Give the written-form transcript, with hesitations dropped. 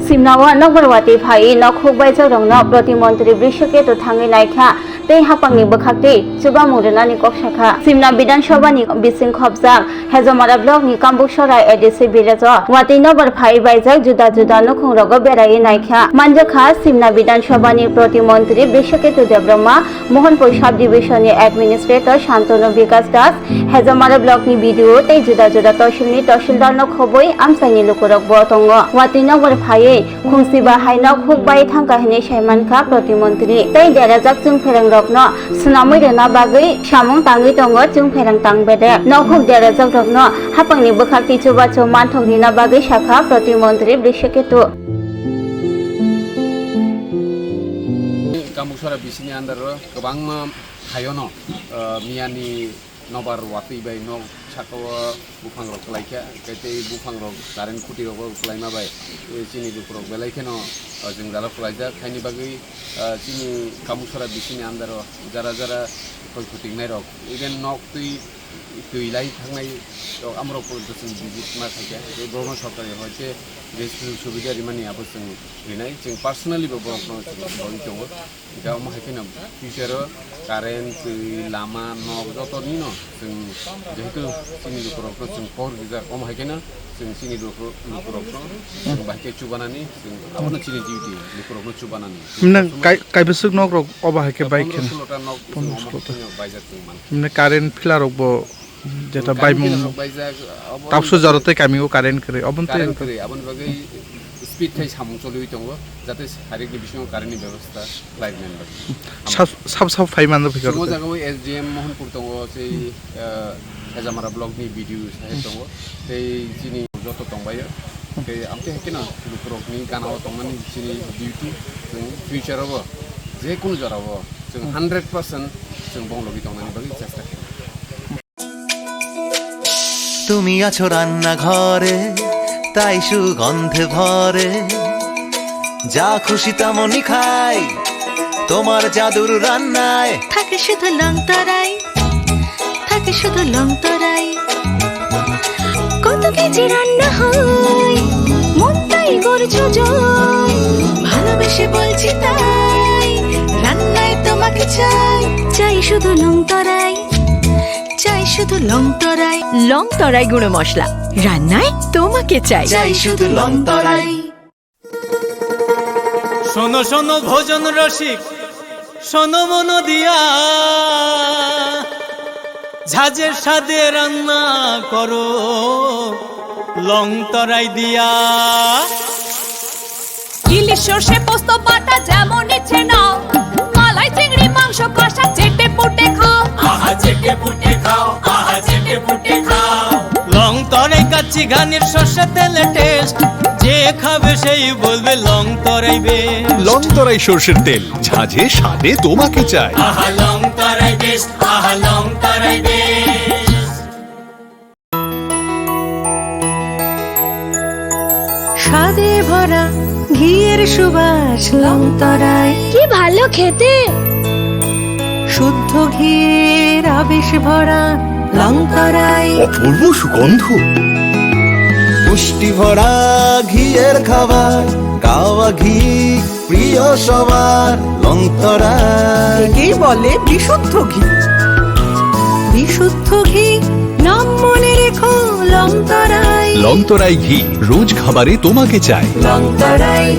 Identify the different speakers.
Speaker 1: Simnawa Nogbarwati Phai Nokhukbaijak Rongno Protimantri Brishake Thangai Naikha Tei Hapangni Bakhakti Suba Mudanani Kokshakha Simna Bidan Sabha ni Bising Khobjak Hezamara Block ni Kambuksharai ADC Birajo Wati Nogbar Phai Baijak Juda Juda Nokhungrogo Berai Naikha Manjakha Simna Bidan Sabha ni Protimantri Brishake Debrahma Mohanpur Sub Division ni Administrator Shantanu Vikas Das Hezamara Block ni video Tei Juda Juda Toshil ni Toshildar Nokhoboi Amsaini Lukurok Botongo Wati Nogbar Phai Khungsiba Hainok Hukbai Thangka Hine Shaimanka Protimantri Tei Derajak Chung Pherang Rokno Sunamoi Rena Bagai Samung Tangi Tongo Chung Pherang Tangbede Nokhuk Derajak Rokno Hapangni Bakhakti Chubacho Manthokni Na Bagai Shakha Protimantri Brishaketu
Speaker 2: Kambuksara bisini andaro kebang hayono miani nobar wati bai no chakawa bufang rok laika kete bufang rok karen kuti rok laima bai chini dukrok belaikeno jeng dala kulaija khaini bagai chini kambuksara bisini andaro jara jara koi kuting nai rok even nok tui lai thangnai amro ko dusung visit ma thaika ei borno sarkari hoite rescue subida rimani abusung rinai jeng personally bo borno boi tongo ga ma hakina future karen tui lama nok joto nino jeng jehetu sini dukrok jeng por giza kom hakina jeng sini dukrok jeng bahke chubanani jeng abona chini duty dukrok chubanani
Speaker 3: nang kai besuk nok rok oba hake bike ken mne current filler rok bo jeta baimung tapsu jarate kamigo current kare abon
Speaker 2: bagai speed thai samung cholui tongo jate harik ni bising current ni byabostha live member
Speaker 3: sab phai man fikar
Speaker 2: mo jaga SDM Mohanpur tongo sei Hezamara block ni video sahe tongo sei chini joto tongbayo tei amte hakena lukrok ni kanao tongmani chini duty jeng future abo je kono jarabo jeng 100% jeng bonglogi tongmani bagi chesta
Speaker 4: তুমি আছো রান্না ঘরে তাই সুগন্ধে ভরে যা খুশি তেমনই খাই তোমার জাদুর রান্নায়
Speaker 5: থাকে শুধু লংতরাই থাকে শুধু লংতরাই কত কেজি রান্না হয় মন তাই করছো জয় ভালোবেসে বলছি তাই রান্নায় তোমাকে চাই চাই শুধু লংতরাই চাই শুধু লংতরাই লংতরাই গুঁড়ো মশলা রান্নায় তোমাকে চাই
Speaker 4: চাই শুধু লংতরাই
Speaker 6: শোনো শোনো ভোজন রসিক শোনো মন দিয়া ঝাঁঝের স্বাদে রান্না করো লংতরাই দিয়া
Speaker 7: ইলিশ সর্ষে পোস্ত বাটা যেমন ইচ্ছে নাও মালাই চিংড়ি মাংস কষা চেটে পুটে খাও
Speaker 6: আহা চেটে পুটে খাও আহা চেটে পুটে খাও লংতরাই কাচ্চি ঘানির সর্ষে তেলে টেস্ট যে খাবে সেই বলবে লংতরাই বেশ
Speaker 8: লংতরাই সরষের তেল ঝাঁঝে স্বাদে তোমাকে চাই
Speaker 6: আহা লংতরাই বেশ আহা লংতরাই বেশ
Speaker 5: স্বাদে ভরা ঘিয়ের সুবাস লংতরাই কি ভালো খেতে শুদ্ধ ঘিয়ের আবেশ ভরা লংতরাই
Speaker 8: অপূর্ব সুগন্ধ
Speaker 4: পুষ্টি ভরা ঘিয়ের খাবার গাওয়া ঘি প্রিয় সবার লংতরাই
Speaker 5: একেই বলে বিশুদ্ধ ঘি বিশুদ্ধ ঘি নাম মনে রেখো লংতরাই
Speaker 8: লংতরাই ঘি রোজ খাবারে তোমাকে চাই
Speaker 5: লংতরাই